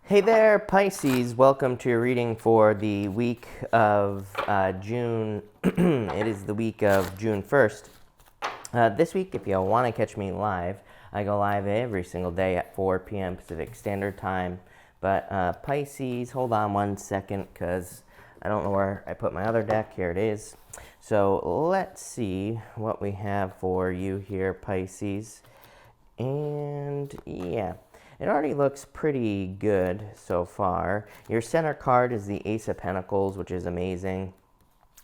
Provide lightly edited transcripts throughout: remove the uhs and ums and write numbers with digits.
Hey there, Pisces. Welcome to your reading for the week of June. It is the week of June 1st. This week, if you want to catch me live, I go live every single day at 4 p.m. Pacific Standard Time. But Pisces, hold on one second because I don't know where I put my other deck. Here it is. So let's see what we have for you here, Pisces. And yeah, it already looks pretty good so far. Your center card is the Ace of Pentacles, which is amazing.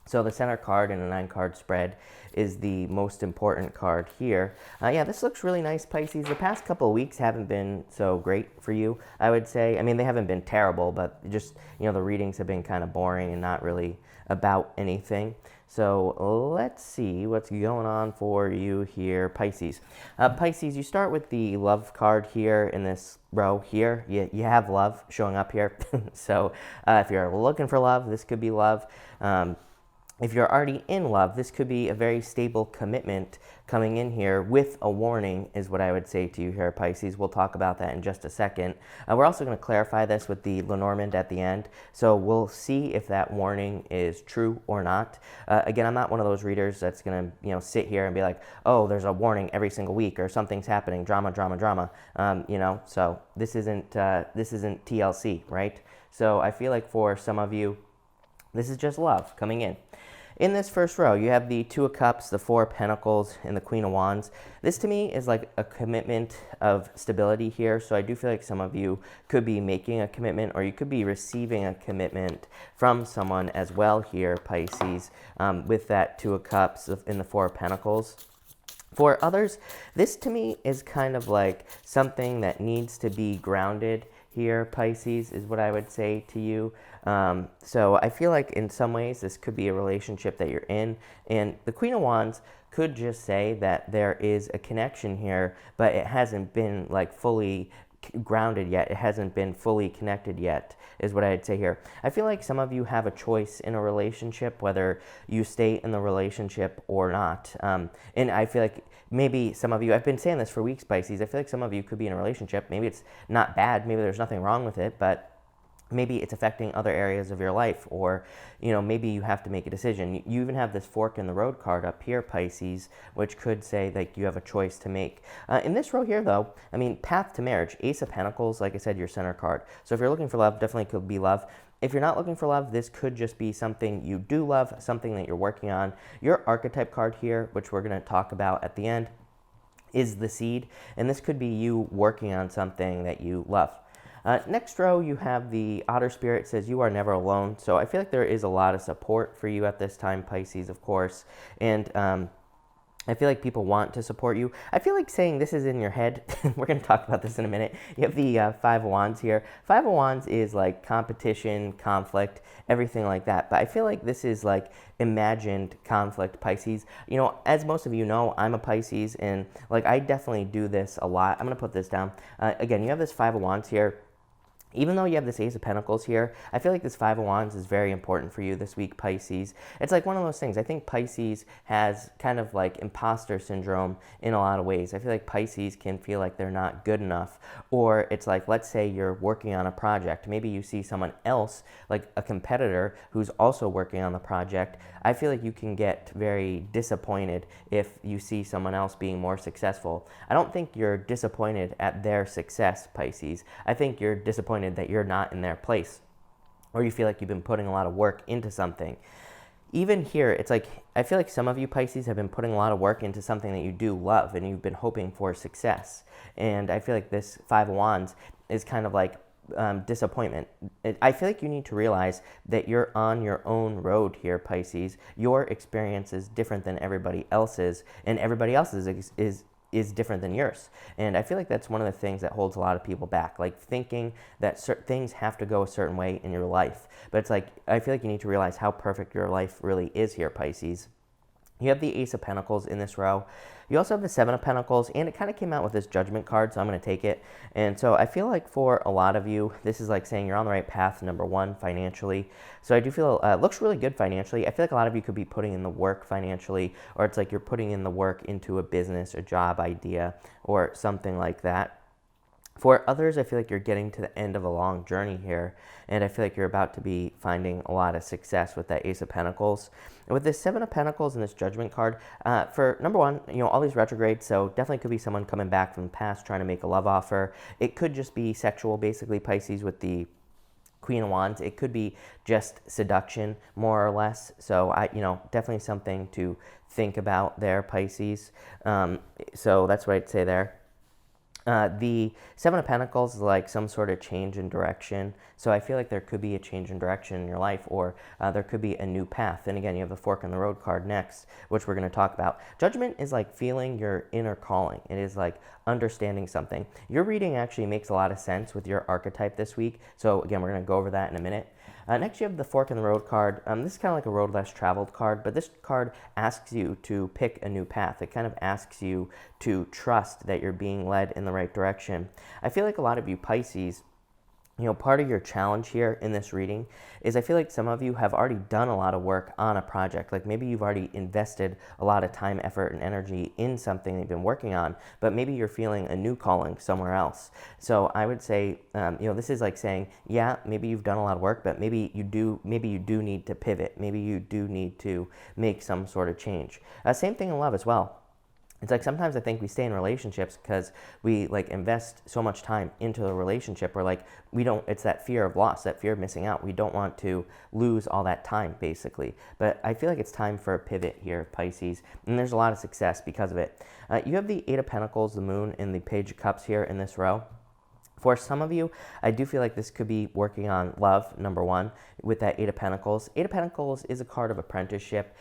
So the center card in a 9-card spread is the most important card here. Yeah, this looks really nice, Pisces. The past couple of weeks haven't been so great for you, I would say. I mean, they haven't been terrible, but just, the readings have been kind of boring and not really about anything. So let's see what's going on for you here, Pisces. Pisces, you start with the love card here in this row here. You have love showing up here. So if you're looking for love, this could be love. If you're already in love, this could be a very stable commitment coming in here with a warning is what I would say to you here, Pisces. We'll talk about that in just a second. We're also going to clarify this with the Lenormand at the end. So we'll see if that warning is true or not. Again, I'm not one of those readers that's going to, sit here and be like, oh, there's a warning every single week or something's happening, drama, drama, drama. So this isn't TLC, right? So I feel like for some of you, this is just love coming in. In this first row, you have the Two of Cups, the Four of Pentacles, and the Queen of Wands. This to me is like a commitment of stability here. So I do feel like some of you could be making a commitment or you could be receiving a commitment from someone as well here, Pisces, with that Two of Cups in the Four of Pentacles. For others, this to me is kind of like something that needs to be grounded here, Pisces, is what I would say to you. So I feel like in some ways this could be a relationship that you're in. And the Queen of Wands could just say that there is a connection here, but it hasn't been like fully grounded yet. It hasn't been fully connected yet, is what I'd say here. I feel like some of you have a choice in a relationship, whether you stay in the relationship or not. And I feel like maybe some of you, I've been saying this for weeks, Pisces, I feel like some of you could be in a relationship. Maybe it's not bad. Maybe there's nothing wrong with it, but maybe it's affecting other areas of your life, or maybe you have to make a decision. You even have this fork in the road card up here, Pisces, which could say that you have a choice to make. In this row here, though, I mean, path to marriage, Ace of Pentacles, like I said, your center card. So if you're looking for love, definitely could be love. If you're not looking for love, this could just be something you do love, something that you're working on. Your archetype card here, which we're going to talk about at the end, is the Seed, and this could be you working on something that you love. Next row, you have the Otter Spirit, says you are never alone. So I feel like there is a lot of support for you at this time, Pisces, of course. And I feel like people want to support you. I feel like saying this is in your head. We're going to talk about this in a minute. You have the Five of Wands here. Five of Wands is like competition, conflict, everything like that. But I feel like this is like imagined conflict, Pisces. As most of you know, I'm a Pisces, and like I definitely do this a lot. I'm going to put this down. Again, you have this Five of Wands here. Even though you have this Ace of Pentacles here, I feel like this Five of Wands is very important for you this week, Pisces. It's like one of those things. I think Pisces has kind of like imposter syndrome in a lot of ways. I feel like Pisces can feel like they're not good enough. Or it's like, let's say you're working on a project. Maybe you see someone else, like a competitor, who's also working on the project. I feel like you can get very disappointed if you see someone else being more successful. I don't think you're disappointed at their success, Pisces. I think you're disappointed that you're not in their place, or you feel like you've been putting a lot of work into something. Even here, it's like, I feel like some of you, Pisces, have been putting a lot of work into something that you do love, and you've been hoping for success. And I feel like this Five of Wands is kind of like disappointment. I feel like you need to realize that you're on your own road here, Pisces. Your experience is different than everybody else's, and everybody else's is different than yours. And I feel like that's one of the things that holds a lot of people back, like thinking that certain things have to go a certain way in your life. But it's like, I feel like you need to realize how perfect your life really is here, Pisces. You have the Ace of Pentacles in this row. You also have the Seven of Pentacles, and it kind of came out with this Judgment card, so I'm going to take it. And so I feel like for a lot of you, this is like saying you're on the right path, number one, financially. So I do feel it looks really good financially. I feel like a lot of you could be putting in the work financially, or it's like you're putting in the work into a business, a job idea, or something like that. For others, I feel like you're getting to the end of a long journey here, and I feel like you're about to be finding a lot of success with that Ace of Pentacles. And with this Seven of Pentacles and this Judgment card, for number one, all these retrogrades, so definitely could be someone coming back from the past trying to make a love offer. It could just be sexual, basically, Pisces, with the Queen of Wands. It could be just seduction, more or less. So definitely something to think about there, Pisces. So that's what I'd say there. The Seven of Pentacles is like some sort of change in direction. So I feel like there could be a change in direction in your life, or there could be a new path. And again, you have the Fork in the Road card next, which we're going to talk about. Judgment is like feeling your inner calling. It is like understanding something. Your reading actually makes a lot of sense with your archetype this week. So again, we're going to go over that in a minute. Next, you have the Fork in the Road card. This is kind of like a road less traveled card, but this card asks you to pick a new path. It kind of asks you to trust that you're being led in the right direction. I feel like a lot of you Pisces, part of your challenge here in this reading is I feel like some of you have already done a lot of work on a project. Like maybe you've already invested a lot of time, effort, and energy in something that you've been working on, but maybe you're feeling a new calling somewhere else. So I would say, this is like saying, yeah, maybe you've done a lot of work, but maybe you do need to pivot. Maybe you do need to make some sort of change. Same thing in love as well. It's like sometimes I think we stay in relationships because we like invest so much time into a relationship, or like it's that fear of loss, that fear of missing out. We don't want to lose all that time, basically. But I feel like it's time for a pivot here, Pisces, and there's a lot of success because of it. You have the Eight of Pentacles, the Moon, and the Page of Cups here in this row. For some of you, I do feel like this could be working on love, number one, with that Eight of Pentacles. Eight of Pentacles is a card of apprenticeship.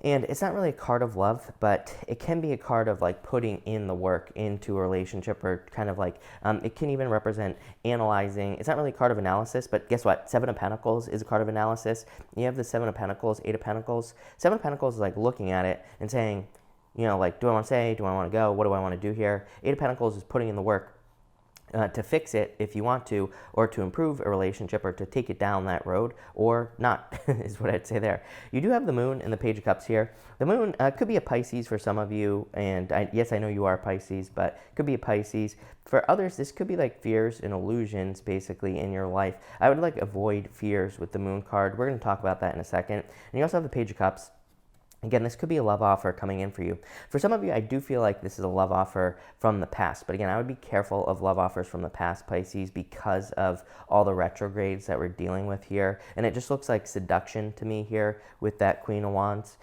And it's not really a card of love, but it can be a card of like putting in the work into a relationship, or kind of like, it can even represent analyzing. It's not really a card of analysis, but guess what? Seven of Pentacles is a card of analysis. You have the Seven of Pentacles, Eight of Pentacles. Seven of Pentacles is like looking at it and saying, like, do I want to say, do I want to go? What do I want to do here? Eight of Pentacles is putting in the work to fix it if you want to, or to improve a relationship, or to take it down that road, or not, is what I'd say there. You do have the Moon and the Page of Cups here. The Moon could be a Pisces for some of you, and yes, I know you are Pisces, but it could be a Pisces. For others, this could be like fears and illusions, basically, in your life. I would like avoid fears with the Moon card. We're going to talk about that in a second. And you also have the Page of Cups. Again, this could be a love offer coming in for you. For some of you, I do feel like this is a love offer from the past. But again, I would be careful of love offers from the past, Pisces, because of all the retrogrades that we're dealing with here. And it just looks like seduction to me here with that Queen of Wands.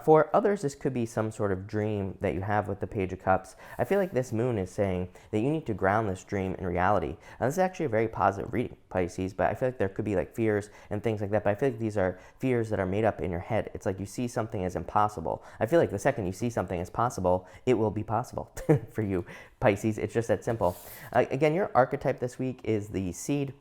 For others, this could be some sort of dream that you have with the Page of Cups. I feel like this Moon is saying that you need to ground this dream in reality. Now, this is actually a very positive reading, Pisces, but I feel like there could be like fears and things like that. But I feel like these are fears that are made up in your head. It's like you see something as impossible. I feel like the second you see something as possible, it will be possible for you, Pisces. It's just that simple. Again, your archetype this week is the Seed.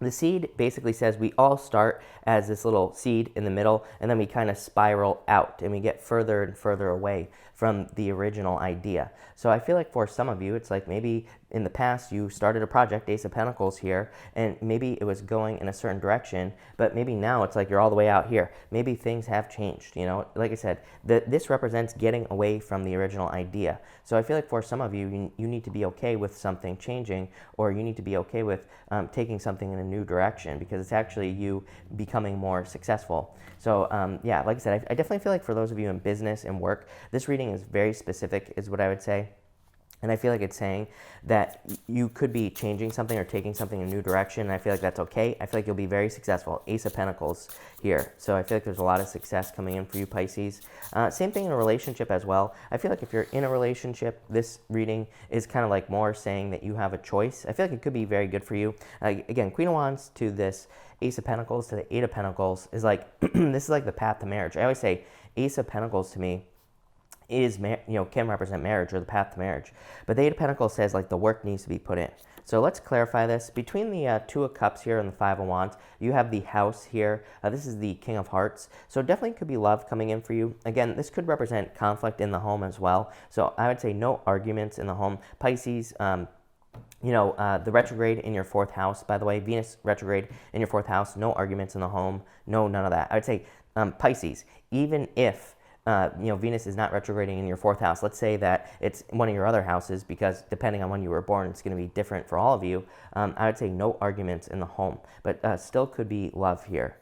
The seed basically says we all start as this little seed in the middle, and then we kind of spiral out, and we get further and further away from the original idea. So I feel like for some of you, it's like maybe in the past you started a project, Ace of Pentacles here, and maybe it was going in a certain direction, but maybe now it's like you're all the way out here. Maybe things have changed, Like I said, this represents getting away from the original idea. So I feel like for some of you, you need to be okay with something changing, or you need to be okay with taking something in a new direction, because it's actually you becoming more successful. So yeah, like I said, I definitely feel like for those of you in business and work, this reading is very specific, is what I would say. And I feel like it's saying that you could be changing something or taking something in a new direction. And I feel like that's okay. I feel like you'll be very successful. Ace of Pentacles here. So I feel like there's a lot of success coming in for you, Pisces. Same thing in a relationship as well. I feel like if you're in a relationship, this reading is kind of like more saying that you have a choice. I feel like it could be very good for you. Again, Queen of Wands to this Ace of Pentacles to the Eight of Pentacles is like, this is like the path to marriage. I always say Ace of Pentacles to me can represent marriage, or the path to marriage. But the Eight of Pentacles says like the work needs to be put in. So let's clarify this. Between the Two of Cups here and the Five of Wands, you have the House here. This is the King of Hearts. So definitely could be love coming in for you. Again, this could represent conflict in the home as well. So I would say no arguments in the home. Pisces, the retrograde in your fourth house, by the way, Venus retrograde in your fourth house, no arguments in the home, no, none of that. I would say Pisces, even if Venus is not retrograding in your 4th house. Let's say that it's one of your other houses, because depending on when you were born, it's going to be different for all of you. I would say no arguments in the home, but still could be love here.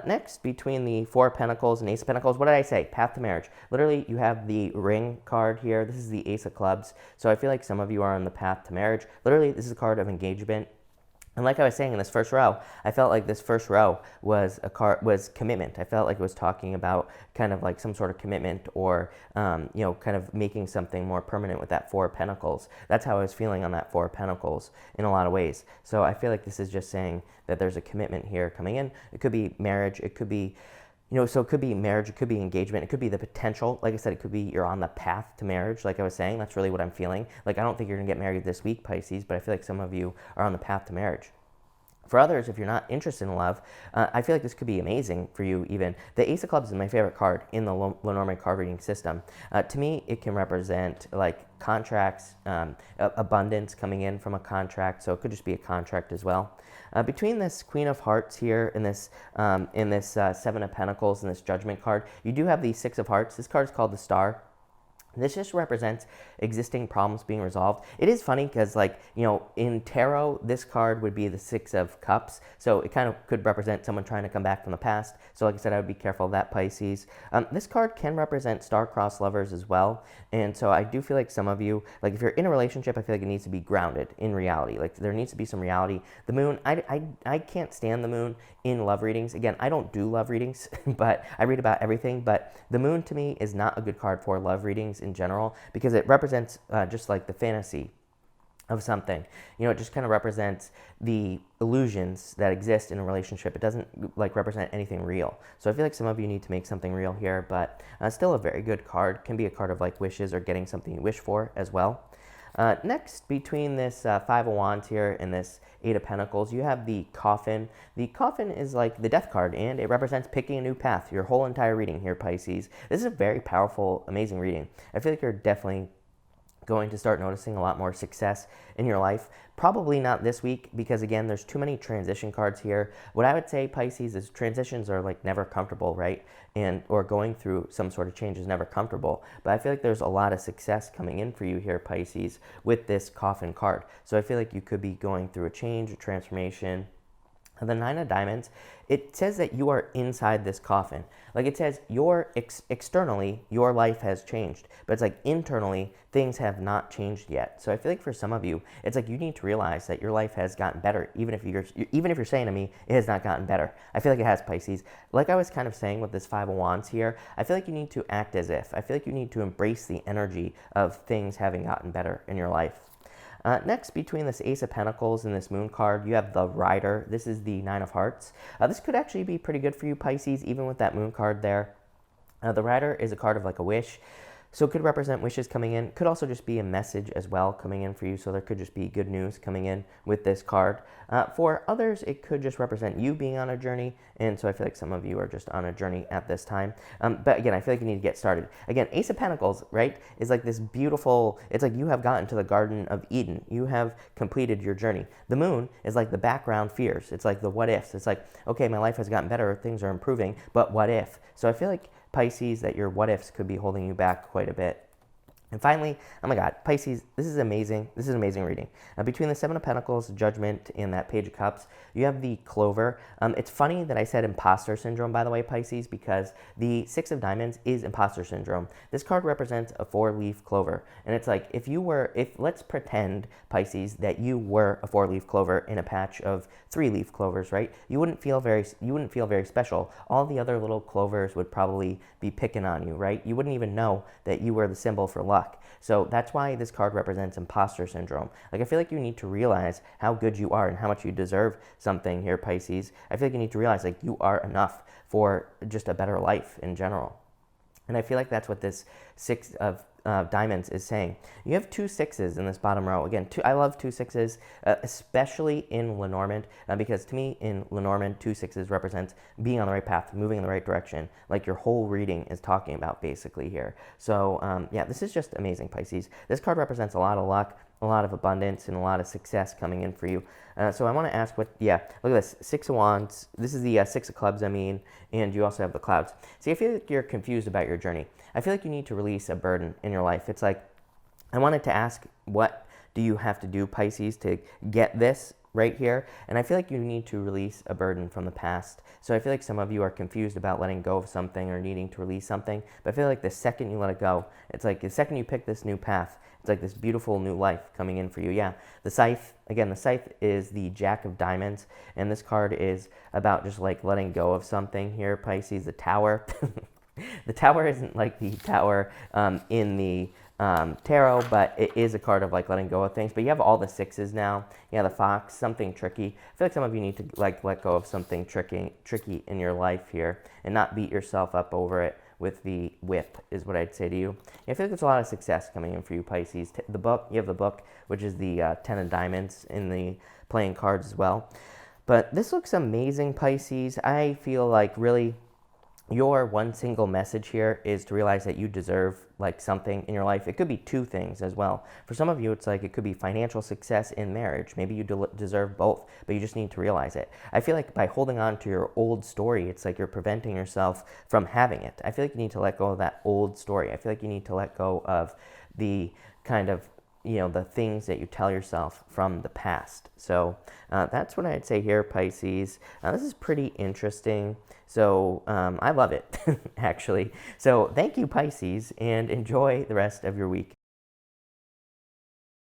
Next, between the 4 of Pentacles and Ace of Pentacles, what did I say? Path to marriage. Literally, you have the ring card here. This is the Ace of Clubs. So I feel like some of you are on the path to marriage. Literally, this is a card of engagement. And like I was saying in this first row, I felt like this first row was commitment. I felt like it was talking about kind of like some sort of commitment, or kind of making something more permanent with that 4 of Pentacles. That's how I was feeling on that 4 of Pentacles in a lot of ways. So I feel like this is just saying that there's a commitment here coming in. It could be marriage. It could be, so it could be marriage, it could be engagement, it could be the potential. Like I said, it could be you're on the path to marriage. Like I was saying, that's really what I'm feeling. Like, I don't think you're gonna get married this week, Pisces, but I feel like some of you are on the path to marriage. For others, if you're not interested in love, I feel like this could be amazing for you even. The Ace of Clubs is my favorite card in the Lenormand card reading system. To me, it can represent like contracts, abundance coming in from a contract, so it could just be a contract as well. Between this Queen of Hearts here and this 7 of Pentacles and this Judgment card, you do have the 6 of Hearts. This card is called the Star. This just represents existing problems being resolved. It is funny because, like, in tarot, this card would be the 6 of Cups. So it kind of could represent someone trying to come back from the past. So like I said, I would be careful of that, Pisces. This card can represent star-crossed lovers as well. And so I do feel like some of you, like if you're in a relationship, I feel like it needs to be grounded in reality. Like there needs to be some reality. The moon, I can't stand the moon in love readings. Again, I don't do love readings, but I read about everything. But the moon to me is not a good card for love readings in general, because it represents just like the fantasy of something. It just kind of represents the illusions that exist in a relationship. It doesn't like represent anything real. So I feel like some of you need to make something real here, but still a very good card. Can be a card of like wishes or getting something you wish for as well. Next, between this 5 of Wands here and this 8 of Pentacles, you have the Coffin. The Coffin is like the Death card, and it represents picking a new path. Your whole entire reading here, Pisces. This is a very powerful, amazing reading. I feel like you're definitely going to start noticing a lot more success in your life. Probably not this week, because again, there's too many transition cards here. What I would say, Pisces, is transitions are like never comfortable, right? Or going through some sort of change is never comfortable. But I feel like there's a lot of success coming in for you here, Pisces, with this Coffin card. So I feel like you could be going through a change, a transformation. The 9 of Diamonds, it says that you are inside this coffin. Like it says externally, your life has changed. But it's like internally, things have not changed yet. So I feel like for some of you, it's like you need to realize that your life has gotten better. Even if you're saying to me, it has not gotten better. I feel like it has, Pisces. Like I was kind of saying with this 5 of Wands here, I feel like you need to act as if. I feel like you need to embrace the energy of things having gotten better in your life. Next, between this Ace of Pentacles and this Moon card, you have the Rider. This is the 9 of Hearts. This could actually be pretty good for you, Pisces, even with that Moon card there. The Rider is a card of like a wish. So it could represent wishes coming in. Could also just be a message as well coming in for you. So there could just be good news coming in with this card. For others, it could just represent you being on a journey. And so I feel like some of you are just on a journey at this time. But again, I feel like you need to get started. Again, Ace of Pentacles, right, is like this beautiful, it's like you have gotten to the Garden of Eden. You have completed your journey. The Moon is like the background fears. It's like the what ifs. It's like, okay, my life has gotten better. Things are improving. But what if? So I feel like Pisces, that your what ifs could be holding you back quite a bit. And finally, oh my God, Pisces, this is amazing. This is an amazing reading. Between the 7 of Pentacles, Judgment, and that Page of Cups, you have the Clover. It's funny that I said imposter syndrome, by the way, Pisces, because the 6 of Diamonds is imposter syndrome. This card represents a 4-leaf clover. And it's like, let's pretend, Pisces, that you were a 4-leaf clover in a patch of 3-leaf clovers, right? You wouldn't feel very special. All the other little clovers would probably be picking on you, right? You wouldn't even know that you were the symbol for luck. So that's why this card represents imposter syndrome. Like, I feel like you need to realize how good you are and how much you deserve something here, Pisces. I feel like you need to realize, like, you are enough for just a better life in general. And I feel like that's what this 6 of Diamonds is saying. You have 2 6s in this bottom row. Again, I love 2 6s, especially in Lenormand, because to me, in Lenormand, 2 6s represents being on the right path, moving in the right direction, like your whole reading is talking about basically here. So yeah, this is just amazing, Pisces. This card represents a lot of luck. a lot of abundance and a lot of success coming in for you. So I want to ask what, yeah, look at this, Six of Wands. This is the Six of Clubs, I mean, and you also have the clouds. See, I feel like you're confused about your journey. I feel like you need to release a burden in your life. It's like, I wanted to ask, what do you have to do, Pisces, to get this right here? And I feel like you need to release a burden from the past. So I feel like some of you are confused about letting go of something or needing to release something. But I feel like the second you let it go, it's like the second you pick this new path, it's like this beautiful new life coming in for you. Yeah, the scythe, again, the scythe is the Jack of Diamonds. And this card is about just like letting go of something here, Pisces. The Tower. The Tower isn't like the tower in the tarot, but it is a card of like letting go of things. But you have all the sixes now. Yeah, the Fox, something tricky. I feel like some of you need to like let go of something tricky in your life here and not beat yourself up over it with the whip, is what I'd say to you. I feel like there's a lot of success coming in for you, Pisces. The book, you have the book, which is the Ten of Diamonds in the playing cards as well. But this looks amazing, Pisces. I feel like really your one single message here is to realize that you deserve like something in your life. It could be two things as well. For some of you, it's like it could be financial success in marriage. Maybe you deserve both, but you just need to realize it. I feel like by holding on to your old story, it's like you're preventing yourself from having it. I feel like you need to let go of that old story. I feel like you need to let go of the kind of, you know, the things that you tell yourself from the past. So that's what I'd say here, Pisces. This is pretty interesting. So I love it, actually. So thank you, Pisces, and enjoy the rest of your week.